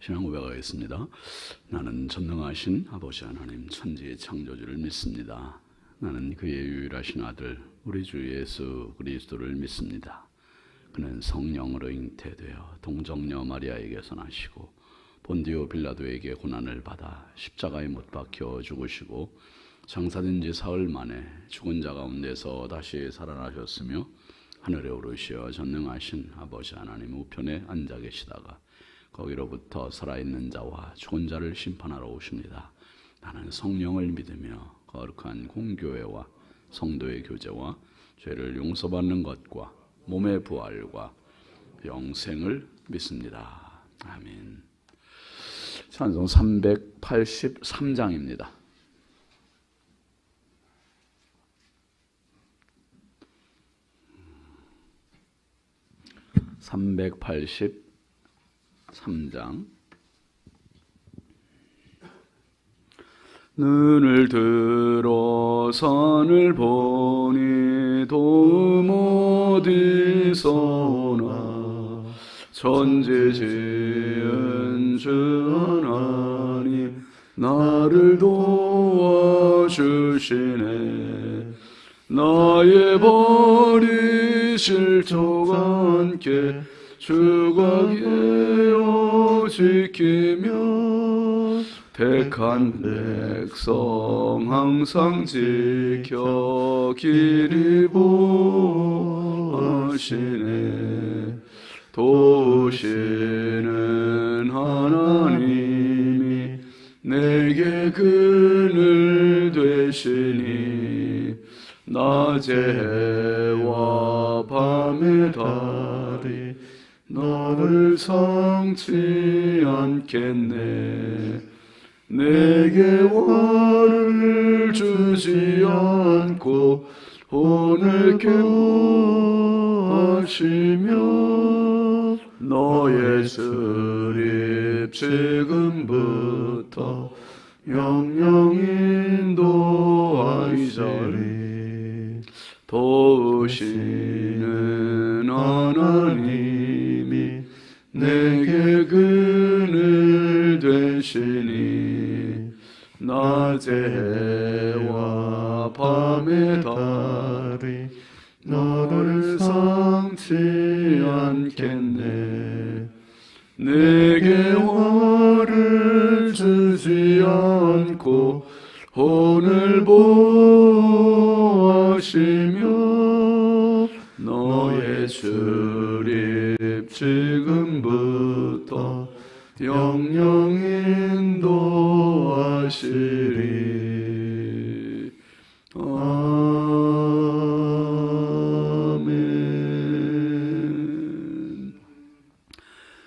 신앙 고백하겠습니다. 나는 전능하신 아버지 하나님 천지의 창조주를 믿습니다. 나는 그의 유일하신 아들 우리 주 예수 그리스도를 믿습니다. 그는 성령으로 잉태되어 동정녀 마리아에게서 나시고 본디오 빌라도에게 고난을 받아 십자가에 못 박혀 죽으시고 장사된 지 사흘 만에 죽은 자 가운데서 다시 살아나셨으며 하늘에 오르시어 전능하신 아버지 하나님 우편에 앉아 계시다가 거기로부터 살아있는 자와 죽은 자를 심판하러 오십니다. 나는 성령을 믿으며 거룩한 공교회와 성도의 교제와 죄를 용서받는 것과 몸의 부활과 영생을 믿습니다. 아멘. 찬송 383장입니다. (383장) 눈을 들어 산을 보니 도움 어디서나 천지 지은 주 하나님 나를 도와주시네. 나의 버리실 적 않게 주가 계어 지키며 택한 백성 항상 지켜 길이 보하시네. 도우시는 하나님이 내게 그늘 되시니 낮의 해와 밤의 달이 너를 상치 않겠네. 내게 화를 주지 않고 혼을 깨우하시며 너의 수립 지금부터 영영 인도하시리. 도우시는 하나님이 내게 그늘 되시니 낮의 해와 밤의 달이 너를 상치 않겠네. 내게 화를 주지 않고 혼을 보하시며 너의 출입 지금부터 영영 인도하시리. 아멘.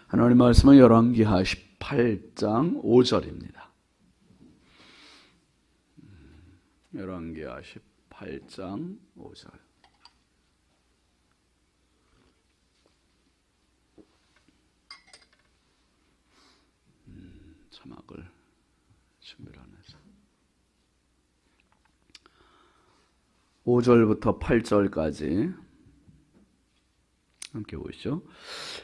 하나님 말씀은 열왕기하 18장 5절입니다. 열왕기하 18장 5절. 자막을 준비를 안 해서 5절부터 8절까지 함께 보시죠.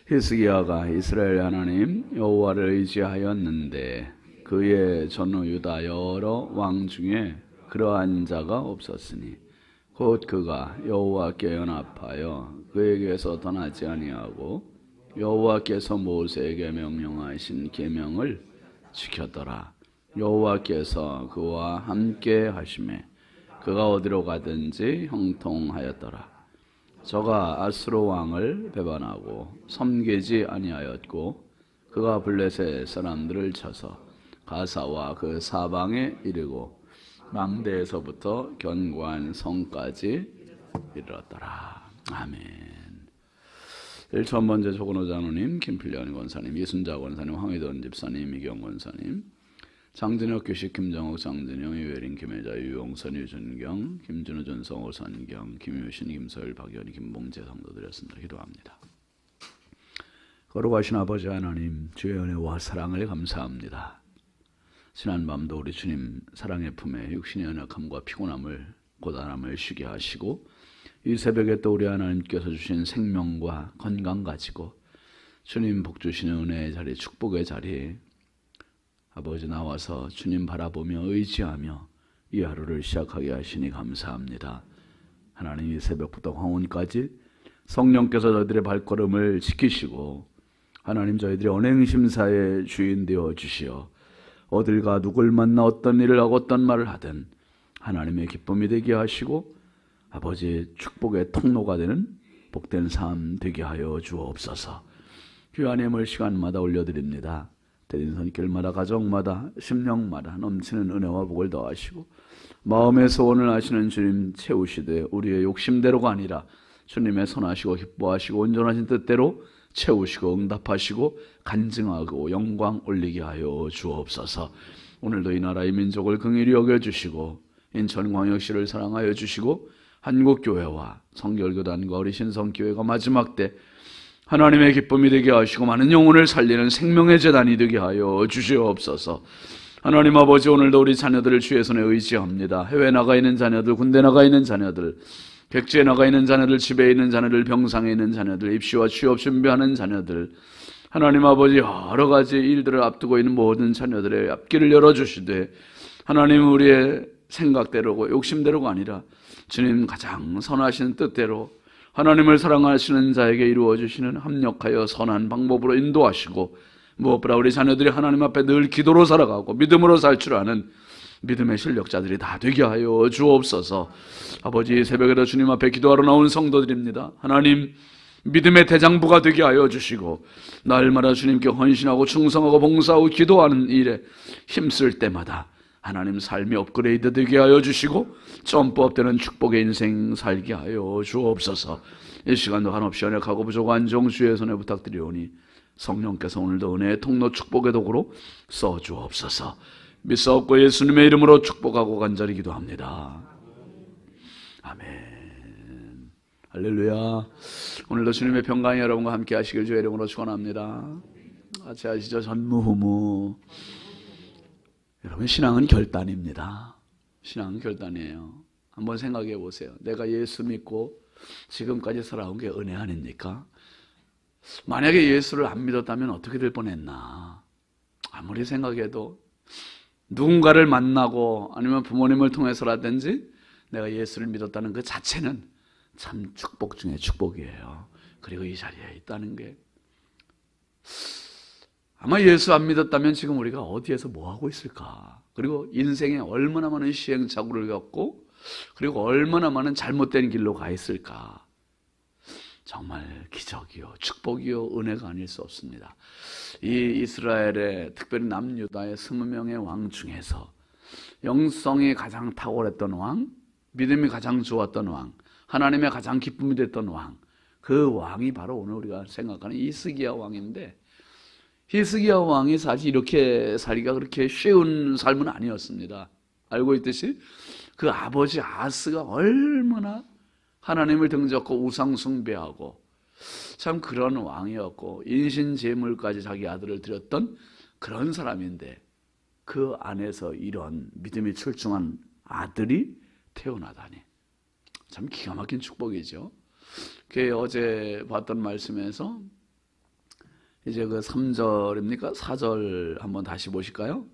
히스기야가 이스라엘 하나님 여호와를 의지하였는데 그의 전후 유다 여러 왕 중에 그러한 자가 없었으니 곧 그가 여호와께 연합하여 그에게서 떠나지 아니하고 여호와께서 모세에게 명령하신 계명을 지켰더라. 여호와께서 그와 함께 하시매 그가 어디로 가든지 형통하였더라. 저가 아수르 왕을 배반하고 섬기지 아니하였고 그가 블레셋 사람들을 쳐서 가사와 그 사방에 이르고 망대에서부터 견고한 성까지 이르렀더라. 아멘. 1천 번째 조건호 장로님, 김필련 권사님, 이순자 권사님, 황희돈 집사님, 이경 권사님, 장진혁 교식, 김정욱, 장진영, 유혜린, 김혜자, 유용선, 유준경, 김준우, 전성호, 선경, 김유신, 김서일, 박연희, 김봉재 성도드렸습니다. 기도합니다. 거룩하신 아버지 하나님, 주의 은혜와 사랑을 감사합니다. 지난밤도 우리 주님 사랑의 품에 육신의 연약함과 피곤함을 고단함을 쉬게 하시고 이 새벽에 또 우리 하나님께서 주신 생명과 건강 가지고 주님 복 주시는 은혜의 자리, 축복의 자리, 아버지 나와서 주님 바라보며 의지하며 이 하루를 시작하게 하시니 감사합니다. 하나님 이 새벽부터 황혼까지 성령께서 저희들의 발걸음을 지키시고 하나님 저희들이 언행심사의 주인 되어 주시어 어딜 가 누굴 만나 어떤 일을 하고 어떤 말을 하든 하나님의 기쁨이 되게 하시고 아버지 축복의 통로가 되는 복된 삶 되게 하여 주옵소서. 귀한 예물 시간마다 올려드립니다. 드린 손길마다 가정마다 심령마다 넘치는 은혜와 복을 더하시고 마음의 소원을 하시는 주님 채우시되 우리의 욕심대로가 아니라 주님의 선하시고 기뻐하시고 온전하신 뜻대로 채우시고 응답하시고 간증하고 영광 올리게 하여 주옵소서. 오늘도 이 나라의 민족을 긍휼히 여겨주시고 인천광역시를 사랑하여 주시고 한국교회와 성결교단과 우리 신성교회가 마지막 때 하나님의 기쁨이 되게 하시고 많은 영혼을 살리는 생명의 재단이 되게 하여 주시옵소서. 하나님 아버지 오늘도 우리 자녀들을 주의 손에 의지합니다. 해외 나가 있는 자녀들, 군대 나가 있는 자녀들, 객지에 나가 있는 자녀들, 집에 있는 자녀들, 병상에 있는 자녀들, 입시와 취업 준비하는 자녀들, 하나님 아버지 여러 가지 일들을 앞두고 있는 모든 자녀들의 앞길을 열어주시되 하나님 우리의 생각대로고 욕심대로가 아니라 주님 가장 선하신 뜻대로 하나님을 사랑하시는 자에게 이루어주시는 합력하여 선한 방법으로 인도하시고 무엇보다 우리 자녀들이 하나님 앞에 늘 기도로 살아가고 믿음으로 살 줄 아는 믿음의 실력자들이 다 되게 하여 주옵소서. 아버지 새벽에도 주님 앞에 기도하러 나온 성도들입니다. 하나님 믿음의 대장부가 되게 하여 주시고 날마다 주님께 헌신하고 충성하고 봉사하고 기도하는 일에 힘쓸 때마다 하나님 삶의 업그레이드 되게 하여 주시고 점법되는 축복의 인생 살게 하여 주옵소서. 이 시간도 한없이 연약하고 부족한 종주의 손에 부탁드리오니 성령께서 오늘도 은혜의 통로 축복의 도구로 써주옵소서. 믿사옵고 예수님의 이름으로 축복하고 간절히 기도합니다. 아멘. 할렐루야. 오늘도 주님의 평강이 여러분과 함께 하시길 주의 이름으로 축원합니다. 같이 하시죠. 전무후무. 여러분 신앙은 결단입니다. 신앙은 결단이에요. 한번 생각해 보세요. 내가 예수 믿고 지금까지 살아온 게 은혜 아닙니까? 만약에 예수를 안 믿었다면 어떻게 될 뻔했나. 아무리 생각해도 누군가를 만나고 아니면 부모님을 통해서라든지 내가 예수를 믿었다는 그 자체는 참 축복 중에 축복이에요. 그리고 이 자리에 있다는 게 아마 예수 안 믿었다면 지금 우리가 어디에서 뭐 하고 있을까? 그리고 인생에 얼마나 많은 시행착오를 겪고 그리고 얼마나 많은 잘못된 길로 가 있을까? 정말 기적이요, 축복이요, 은혜가 아닐 수 없습니다. 이 이스라엘의 특별히 남유다의 20명의 왕 중에서 영성이 가장 탁월했던 왕, 믿음이 가장 좋았던 왕, 하나님의 가장 기쁨이 됐던 왕, 그 왕이 바로 오늘 우리가 생각하는 히스기야 왕인데 히스기야 왕이 사실 이렇게 살기가 그렇게 쉬운 삶은 아니었습니다. 알고 있듯이 그 아버지 아스가 얼마나 하나님을 등졌고 우상 숭배하고 참 그런 왕이었고 인신제물까지 자기 아들을 드렸던 그런 사람인데 그 안에서 이런 믿음이 출중한 아들이 태어나다니 참 기가 막힌 축복이죠. 그 어제 봤던 말씀에서 이제 그 3절입니까? 4절 한번 다시 보실까요?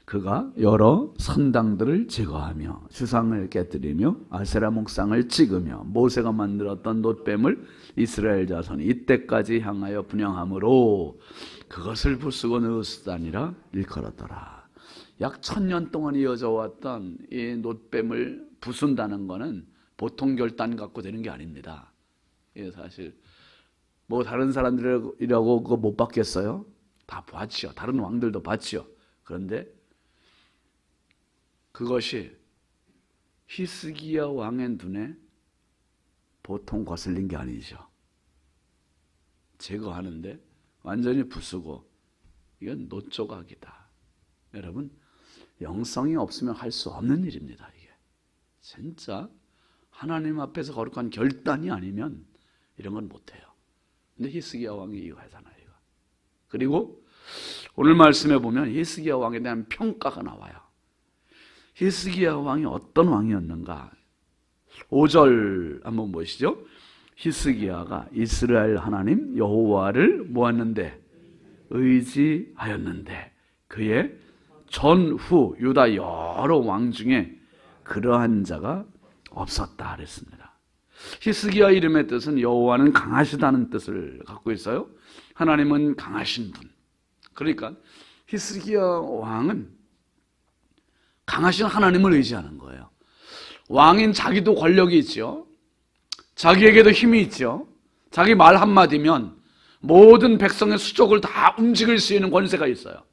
그가 여러 선당들을 제거하며 주상을 깨뜨리며 아세라 목상을 찍으며 모세가 만들었던 놋뱀을 이스라엘 자손이 이때까지 향하여 분향함으로 그것을 부수고 느으스다니라 일컬었더라. 약 1000년 동안 이어져 왔던 이 놋뱀을 부순다는 것은 보통 결단 갖고 되는 게 아닙니다. 이게 사실 뭐 다른 사람들이라고 그거 못 받겠어요? 다 봤지요. 다른 왕들도 봤지요. 그런데 그것이 히스기야 왕의 눈에 보통 거슬린 게 아니죠. 제거하는데 완전히 부수고 이건 노조각이다. 여러분 영성이 없으면 할 수 없는 일입니다. 이게 진짜 하나님 앞에서 거룩한 결단이 아니면 이런 건 못해요. 근데 히스기야 왕이 이거 하잖아요. 이거. 그리고 오늘 말씀에 보면 히스기야 왕에 대한 평가가 나와요. 히스기야 왕이 어떤 왕이었는가? 5절 한번 보시죠. 히스기야가 이스라엘 하나님 여호와를 모았는데 의지하였는데 그의 전후 유다 여러 왕 중에 그러한 자가 없었다 그랬습니다. 히스기야 이름의 뜻은 여호와는 강하시다는 뜻을 갖고 있어요. 하나님은 강하신 분. 그러니까 히스기야 왕은 강하신 하나님을 의지하는 거예요. 왕인 자기도 권력이 있죠. 자기에게도 힘이 있죠. 자기 말 한마디면 모든 백성의 수족을 다 움직일 수 있는 권세가 있어요.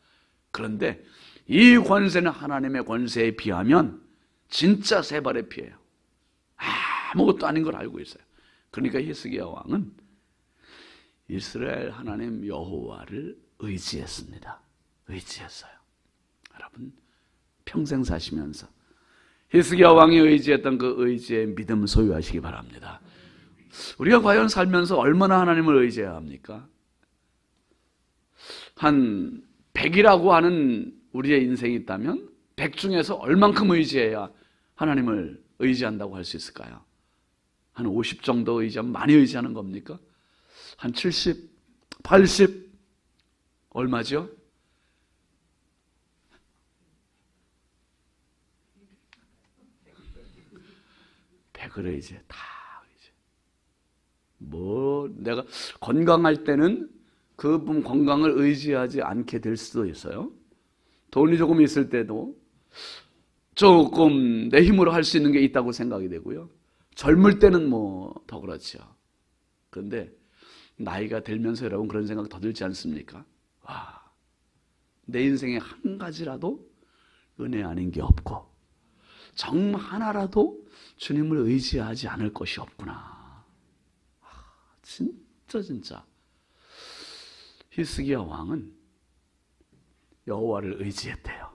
그런데 이 권세는 하나님의 권세에 비하면 진짜 세 발의 피예요. 아무것도 아닌 걸 알고 있어요. 그러니까 히스기야 왕은 이스라엘 하나님 여호와를 의지했습니다. 의지했어요. 여러분 평생 사시면서 히스기야 왕이 의지했던 그 의지의 믿음 소유하시기 바랍니다. 우리가 과연 살면서 얼마나 하나님을 의지해야 합니까? 한 100이라고 하는 우리의 인생이 있다면 100 중에서 얼만큼 의지해야 하나님을 의지한다고 할 수 있을까요? 한 50 정도 의지하면 많이 의지하는 겁니까? 한 70, 80 얼마죠? 백을 의지해. 다 의지해. 내가 건강할 때는 그분 건강을 의지하지 않게 될 수도 있어요. 돈이 조금 있을 때도 조금 내 힘으로 할 수 있는 게 있다고 생각이 되고요. 젊을 때는 더 그렇죠. 그런데 나이가 들면서 여러분 그런 생각 더 들지 않습니까? 내 인생에 한 가지라도 은혜 아닌 게 없고 정 하나라도 주님을 의지하지 않을 것이 없구나. 진짜 히스기야 왕은 여호와를 의지했대요.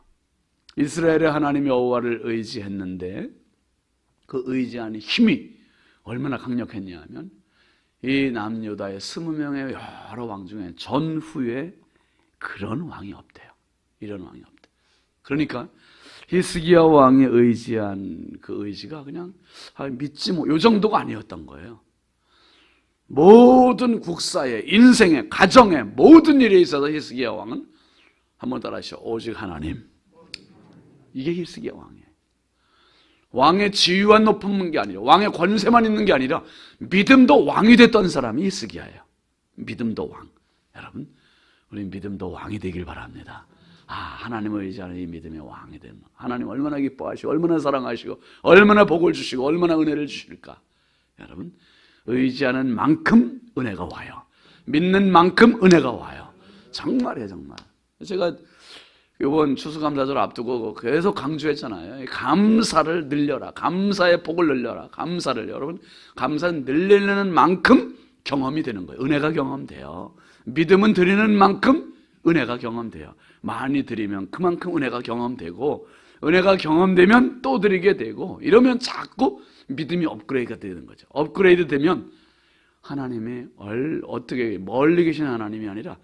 이스라엘의 하나님 여호와를 의지했는데 그 의지하는 힘이 얼마나 강력했냐 하면 이 남유다의 20명의 여러 왕 중에 전후에 그런 왕이 없대요. 이런 왕이 없대요. 그러니까 히스기야 왕이 의지한 그 의지가 그냥 믿지 요 정도가 아니었던 거예요. 모든 국사에, 인생에, 가정에, 모든 일에 있어서 히스기야 왕은 한번 따라하시죠. 오직 하나님. 이게 히스기야 왕이에요. 왕의 지위만 높은 게 아니라 왕의 권세만 있는 게 아니라 믿음도 왕이 됐던 사람이 히스기야예요. 믿음도 왕. 여러분 우리 믿음도 왕이 되길 바랍니다. 하나님을 의지하는 이 믿음의 왕이 되면 하나님 얼마나 기뻐하시고 얼마나 사랑하시고 얼마나 복을 주시고 얼마나 은혜를 주실까. 여러분 의지하는 만큼 은혜가 와요. 믿는 만큼 은혜가 와요. 정말이에요. 정말. 제가 이번 추수감사절 앞두고 계속 강조했잖아요. 감사를 늘려라. 감사의 복을 늘려라. 감사를. 여러분 감사는 늘리는 만큼 경험이 되는 거예요. 은혜가 경험돼요. 믿음은 드리는 만큼 은혜가 경험돼요. 많이 드리면 그만큼 은혜가 경험되고 은혜가 경험되면 또 드리게 되고 이러면 자꾸 믿음이 업그레이드가 되는 거죠. 업그레이드 되면 하나님의 어떻게 멀리 계신 하나님이 아니라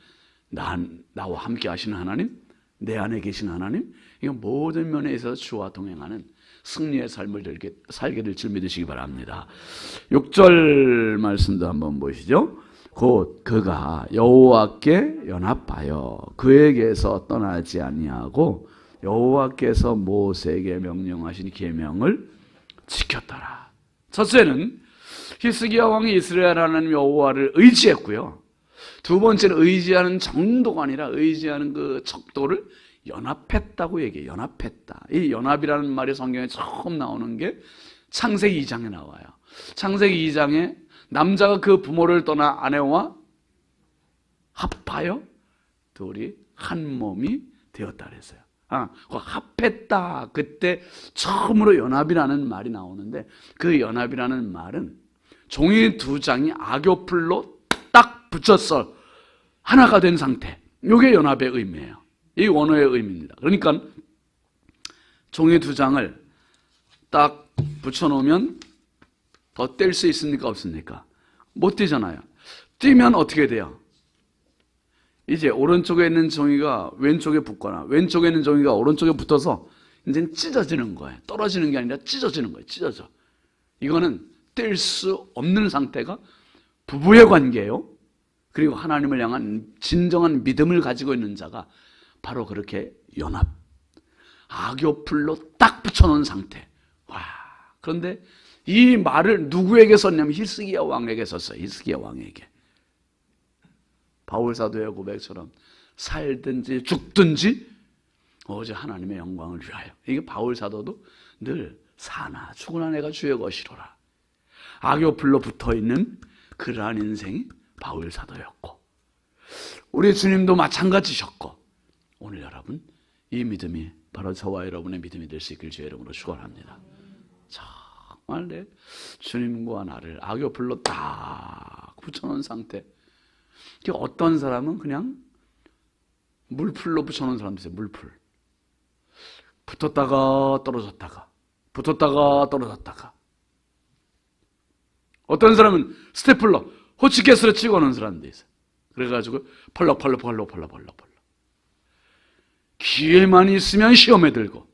나와 함께 하시는 하나님, 내 안에 계신 하나님, 이건 모든 면에 있어서 주와 동행하는 승리의 삶을 살게 될 줄 믿으시기 바랍니다. 6절 말씀도 한번 보시죠. 곧 그가 여호와께 연합하여 그에게서 떠나지 아니하고 여호와께서 모세에게 명령하신 계명을 지켰더라. 첫째는 히스기야 왕이 이스라엘 하나님 여호와를 의지했고요. 두 번째는 의지하는 정도가 아니라 의지하는 그 척도를 연합했다고 얘기해요. 연합했다. 이 연합이라는 말이 성경에 처음 나오는 게 창세기 2장에 나와요. 창세기 2장에 남자가 그 부모를 떠나 아내와 합하여 둘이 한 몸이 되었다 그랬어요. 합했다. 그때 처음으로 연합이라는 말이 나오는데 그 연합이라는 말은 종이 두 장이 악교풀로 딱 붙였어 하나가 된 상태. 이게 연합의 의미예요. 이 원어의 의미입니다. 그러니까 종이 두 장을 딱 붙여놓으면 더 뗄 수 있습니까? 없습니까? 못 떼잖아요. 떼면 어떻게 돼요? 이제 오른쪽에 있는 종이가 왼쪽에 붙거나 왼쪽에 있는 종이가 오른쪽에 붙어서 이제 찢어지는 거예요. 떨어지는 게 아니라 찢어지는 거예요. 찢어져. 이거는 뗄 수 없는 상태가 부부의 관계요. 그리고 하나님을 향한 진정한 믿음을 가지고 있는 자가 바로 그렇게 연합, 악교풀로 딱 붙여놓은 상태. 와, 그런데 이 말을 누구에게 썼냐면 히스기야 왕에게 썼어요. 히스기야 왕에게. 바울 사도의 고백처럼 살든지 죽든지 오직 하나님의 영광을 위하여. 이게 바울 사도도 늘 사나 죽으나 내가 주의 것이로라. 악교풀로 붙어있는 그러한 인생이 바울 사도였고, 우리 주님도 마찬가지셨고, 오늘 여러분 이 믿음이 바로 저와 여러분의 믿음이 될 수 있길 주의 이름으로 축원합니다. 정말 내 주님과 나를 악교풀로 딱 붙여놓은 상태. 어떤 사람은 그냥 물풀로 붙여놓은 사람도 있어요. 물풀. 붙었다가 떨어졌다가, 붙었다가 떨어졌다가. 어떤 사람은 스테플러, 호치케스로 치고 오는 사람도 있어요. 그래가지고 펄럭펄럭. 기회만 있으면 시험에 들고,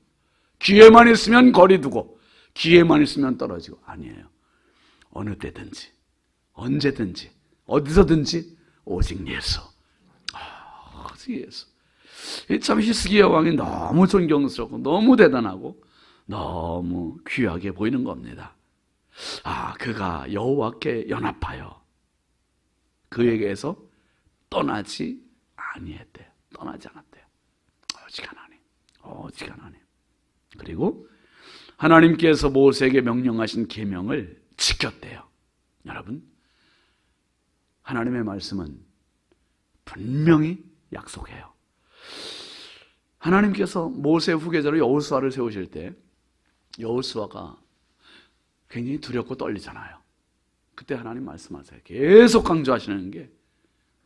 기회만 있으면 거리 두고, 기회만 있으면 떨어지고. 아니에요. 어느 때든지, 언제든지, 어디서든지 오직 예수. 오직 예수. 참 히스기야 왕이 너무 존경스럽고 너무 대단하고 너무 귀하게 보이는 겁니다. 그가 여호와께 연합하여 그에게서 떠나지 아니했대요. 떠나지 않았대요. 오직 하나님. 그리고 하나님께서 모세에게 명령하신 계명을 지켰대요. 여러분, 하나님의 말씀은 분명히 약속해요. 하나님께서 모세 후계자로 여호수아를 세우실 때 여호수아가 굉장히 두렵고 떨리잖아요. 그때 하나님 말씀하세요. 계속 강조하시는 게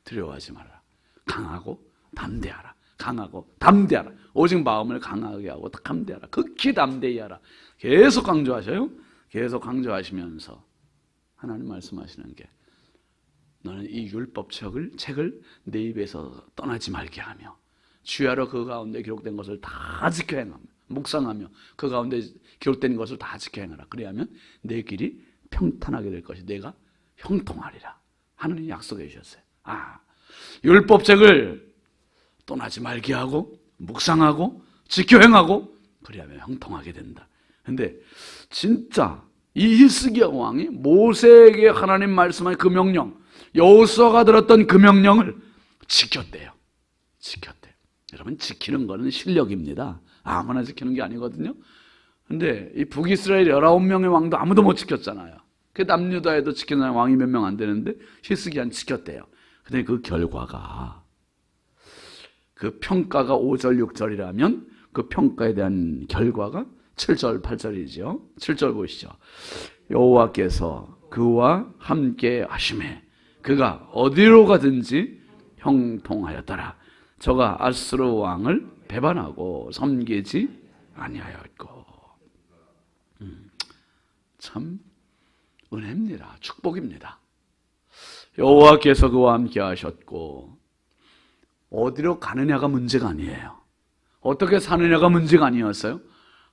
두려워하지 말라. 강하고 담대하라. 강하고 담대하라. 오직 마음을 강하게 하고 담대하라. 극히 담대히 하라. 계속 강조하셔요. 계속 강조하시면서 하나님 말씀하시는 게 너는 이 율법책을 내 입에서 떠나지 말게 하며 주야로 그 가운데 기록된 것을 다 지켜 행하며 묵상하며 그 가운데 기록된 것을 다 지켜 행하라. 그래야면 내 길이 평탄하게 될 것이 내가 형통하리라. 하나님이 약속해 주셨어요. 율법책을 떠나지 말게 하고 묵상하고 지켜 행하고 그래야면 형통하게 된다. 근데 진짜 이 히스기야 왕이 모세에게 하나님 말씀한 그 명령, 여호수아가 들었던 그 명령을 지켰대요. 여러분, 지키는 거는 실력입니다. 아무나 지키는 게 아니거든요. 근데 이 북이스라엘 19명의 왕도 아무도 못 지켰잖아요. 그 남유다에도 지키는 왕이 몇 명 안 되는데 히스기야는 지켰대요. 근데 그 결과가, 그 평가가 5절 6절이라면 그 평가에 대한 결과가 7절 8절이죠. 7절 보시죠. 여호와께서 그와 함께 하심에 그가 어디로 가든지 형통하였더라. 저가 아수르 왕을 배반하고 섬기지 아니하였고. 참 은혜입니다. 축복입니다. 여호와께서 그와 함께 하셨고, 어디로 가느냐가 문제가 아니에요. 어떻게 사느냐가 문제가 아니었어요.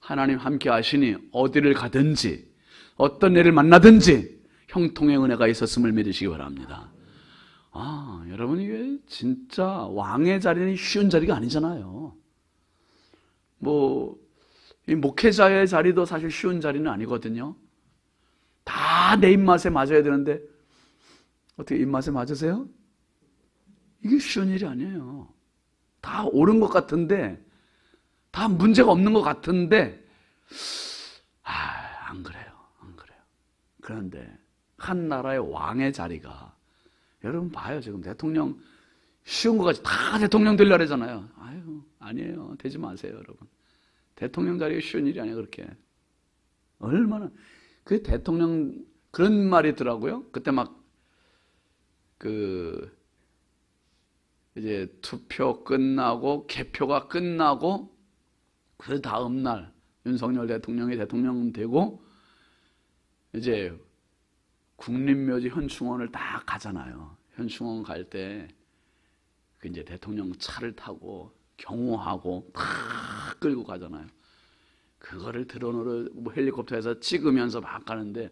하나님 함께 하시니 어디를 가든지 어떤 일을 만나든지 형통의 은혜가 있었음을 믿으시기 바랍니다. 여러분, 이게 진짜 왕의 자리는 쉬운 자리가 아니잖아요. 이 목회자의 자리도 사실 쉬운 자리는 아니거든요. 다 내 입맛에 맞아야 되는데 어떻게 입맛에 맞으세요? 이게 쉬운 일이 아니에요. 다 옳은 것 같은데, 다 문제가 없는 것 같은데 안 그래요. 그런데 한 나라의 왕의 자리가, 여러분 봐요. 지금 대통령 쉬운 것 같이 다 대통령 되려고 하잖아요. 아니에요. 되지 마세요, 여러분. 대통령 자리가 쉬운 일이 아니에요. 그렇게 얼마나 그 대통령 그런 말이 있더라고요. 그때 이제 투표 끝나고 개표가 끝나고 그 다음 날 윤석열 대통령이 대통령 되고 이제 국립묘지 현충원을 딱 가잖아요. 현충원 갈 때 그 이제 대통령 차를 타고 경호하고 다 끌고 가잖아요. 그거를 드론으로 헬리콥터에서 찍으면서 막 가는데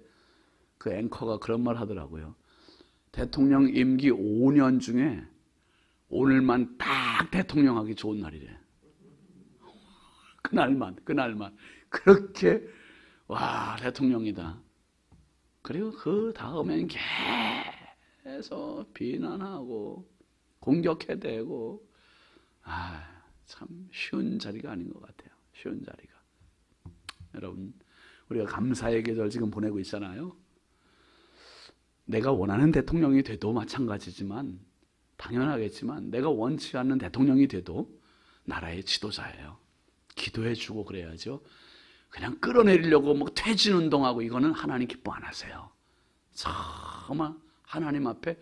그 앵커가 그런 말 하더라고요. 대통령 임기 5년 중에 오늘만 딱 대통령하기 좋은 날이래. 그날만 그렇게 와 대통령이다. 그리고 그 다음엔 계속 비난하고 공격해대고 참 쉬운 자리가 아닌 것 같아요. 쉬운 자리가. 여러분 우리가 감사의 계절 지금 보내고 있잖아요. 내가 원하는 대통령이 돼도 마찬가지지만 당연하겠지만 내가 원치 않는 대통령이 돼도 나라의 지도자예요. 기도해주고 그래야죠. 그냥 끌어내리려고 뭐 퇴진운동하고 이거는 하나님 기뻐 안 하세요. 정말 하나님 앞에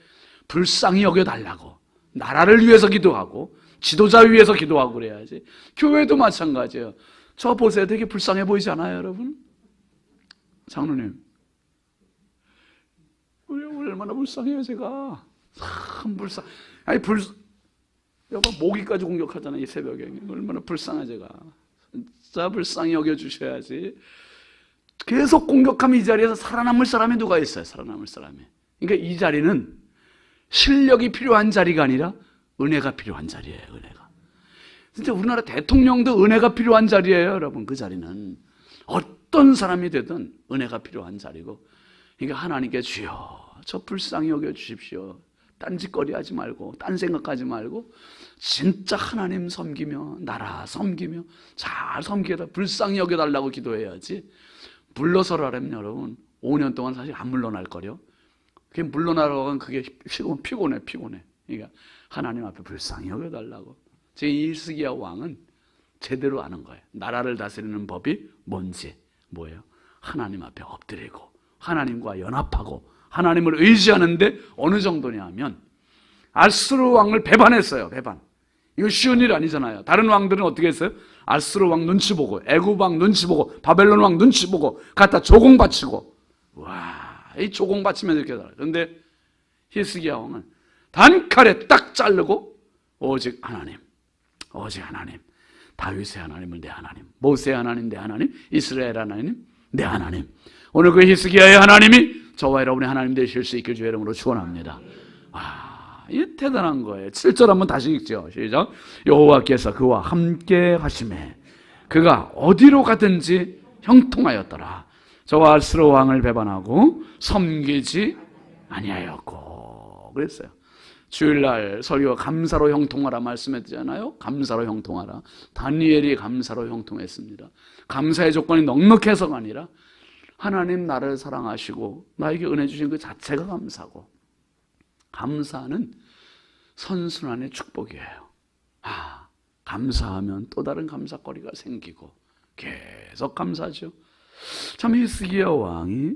불쌍히 여겨달라고 나라를 위해서 기도하고 지도자 위해서 기도하고 그래야지. 교회도 마찬가지예요. 저 보세요. 되게 불쌍해 보이지 않아요, 여러분? 장로님, 우리 얼마나 불쌍해요, 제가. 참 불쌍. 여봐 모기까지 공격하잖아요, 이 새벽에. 얼마나 불쌍해 제가. 진짜 불쌍히 여겨주셔야지. 계속 공격하면 이 자리에서 살아남을 사람이 누가 있어요? 살아남을 사람이. 그러니까 이 자리는 실력이 필요한 자리가 아니라 은혜가 필요한 자리예요. 은혜가. 진짜 우리나라 대통령도 은혜가 필요한 자리예요, 여러분. 그 자리는 어떤 사람이 되든 은혜가 필요한 자리고. 그러니까 하나님께 주여 저 불쌍히 여겨주십시오. 딴짓거리 하지 말고 딴 생각하지 말고 진짜 하나님 섬기며 나라 섬기며 잘 섬기다 불쌍히 여겨달라고 기도해야지. 물러서라면 여러분 5년 동안 사실 안 물러날 거려. 그게 물러나라고 하면 그게 피곤해. 그러니까 하나님 앞에 불쌍히 여겨달라고. 제 히스기야 왕은 제대로 아는 거예요. 나라를 다스리는 법이 뭔지. 뭐예요? 하나님 앞에 엎드리고 하나님과 연합하고 하나님을 의지하는데 어느 정도냐 하면 아수르 왕을 배반했어요. 배반. 이거 쉬운 일 아니잖아요. 다른 왕들은 어떻게 했어요? 아수르 왕 눈치 보고 애굽 왕 눈치 보고 바벨론 왕 눈치 보고 갖다 조공 바치고 와, 이 조공 바치면 이렇게 살아요. 그런데 히스기야 왕은 단칼에 딱 자르고 오직 하나님 다윗의 하나님을 내 하나님, 모세의 하나님 내 하나님, 이스라엘 하나님 내 하나님. 오늘 그 히스기야의 하나님이 저와 여러분의 하나님 되실 수 있길 주의 이름으로 축원합니다. 이게 대단한 거예요. 7절 한번 다시 읽죠. 시작. 여호와께서 그와 함께 하심에 그가 어디로 가든지 형통하였더라. 저와 아수르 왕을 배반하고 섬기지 아니하였고 그랬어요. 주일날 설교 감사로 형통하라 말씀했잖아요. 감사로 형통하라. 다니엘이 감사로 형통했습니다. 감사의 조건이 넉넉해서가 아니라 하나님 나를 사랑하시고 나에게 은혜 주신 그 자체가 감사고, 감사는 선순환의 축복이에요. 감사하면 또 다른 감사거리가 생기고 계속 감사하죠. 참 히스기야 왕이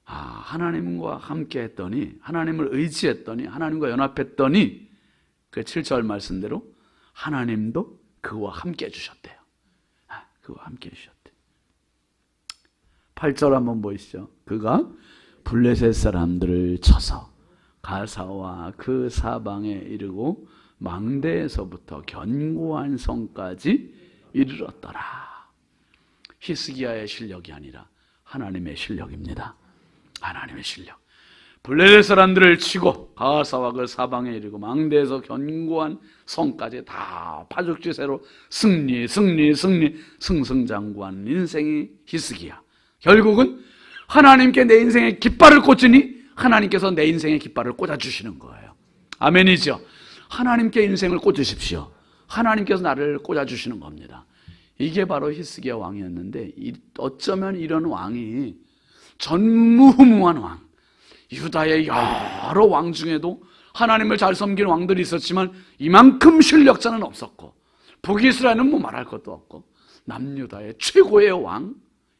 하나님과 함께 했더니, 하나님을 의지했더니, 하나님과 연합했더니 그 7절 말씀대로 하나님도 그와 함께 해주셨대요. 그와 함께 해주셨대요. 8절 한번 보시죠. 그가 블레셋 사람들을 쳐서 가사와 그 사방에 이르고 망대에서부터 견고한 성까지 이르렀더라. 히스기야의 실력이 아니라 하나님의 실력입니다. 하나님의 실력. 블레셋 사람들을 치고 가사와 그 사방에 이르고 망대에서 견고한 성까지 다 파죽지세로 승승장구한 인생이 히스기야. 결국은 하나님께 내 인생에 깃발을 꽂으니 하나님께서 내 인생에 깃발을 꽂아주시는 거예요. 아멘이죠. 하나님께 인생을 꽂으십시오. 하나님께서 나를 꽂아주시는 겁니다. 이게 바로 히스기야 왕이었는데, 어쩌면 이런 왕이 전무후무한 왕, 유다의 여러 왕 중에도 하나님을 잘 섬기는 왕들이 있었지만 이만큼 실력자는 없었고, 북이스라엘은 뭐 말할 것도 없고, 남유다의 최고의 왕,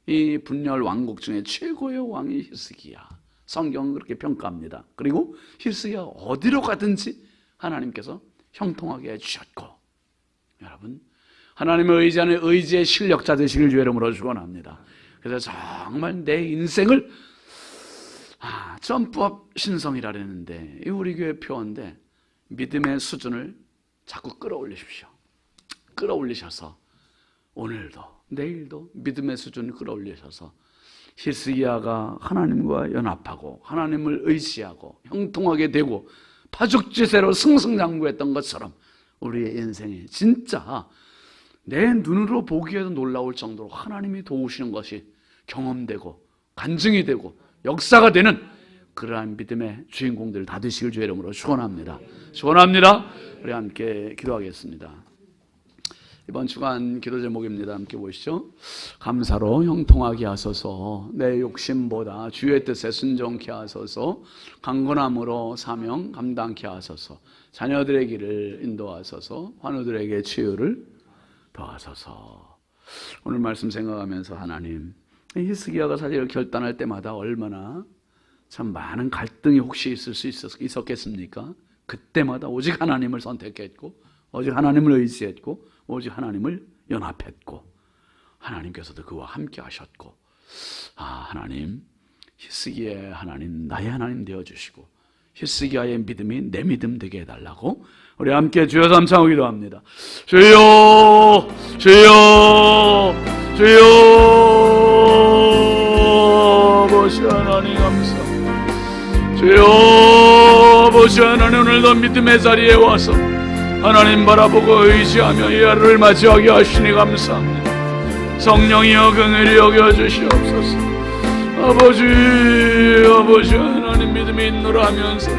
이 분열 왕국 중에 최고의 왕이 히스기야. 성경은 그렇게 평가합니다. 그리고 히스기야 어디로 가든지 하나님께서 형통하게 해주셨고, 여러분 하나님을 의지하는 의지의 실력자 되시길 주의 이름으로 축원합니다. 그래서 정말 내 인생을 점프업 신성이라 그랬는데, 이 우리 교회 표어인데, 믿음의 수준을 자꾸 끌어올리십시오. 끌어올리셔서 오늘도 내일도 믿음의 수준을 끌어올리셔서 히스기야가 하나님과 연합하고 하나님을 의지하고 형통하게 되고 파죽지세로 승승장구했던 것처럼 우리의 인생에 진짜 내 눈으로 보기에도 놀라울 정도로 하나님이 도우시는 것이 경험되고 간증이 되고 역사가 되는 그러한 믿음의 주인공들 다 되시길 주의 이름으로 축원합니다. 축원합니다. 우리 함께 기도하겠습니다. 이번 주간 기도 제목입니다. 함께 보시죠. 감사로 형통하게 하소서. 내 욕심보다 주의 뜻에 순종케 하소서. 강건함으로 사명 감당케 하소서. 자녀들의 길을 인도하소서. 환우들에게 치유를 더하소서. 오늘 말씀 생각하면서 하나님, 히스기야가 사실 결단할 때마다 얼마나 참 많은 갈등이 혹시 있을 수 있었겠습니까? 그때마다 오직 하나님을 선택했고 오직 하나님을 의지했고 오직 하나님을 연합했고 하나님께서도 그와 함께 하셨고, 하나님, 히스기야의 하나님 나의 하나님 되어주시고 히스기야의 믿음이 내 믿음 되게 해달라고 우리 함께 주여 삼창하고 기도합니다. 주여 주여 주여 아버지 하나님 감사합니다. 주여 아버지 하나님, 오늘도 믿음의 자리에 와서 하나님 바라보고 의지하며 이 하루를 맞이하게 하시니 감사합니다. 성령이여 긍휼히 여겨주시옵소서. 아버지 하나님, 믿음이 있노라 하면서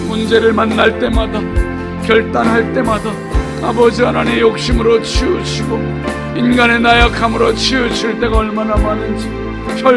문제를 만날 때마다 결단할 때마다 아버지 하나님 욕심으로 치우치고 인간의 나약함으로 치우칠 때가 얼마나 많은지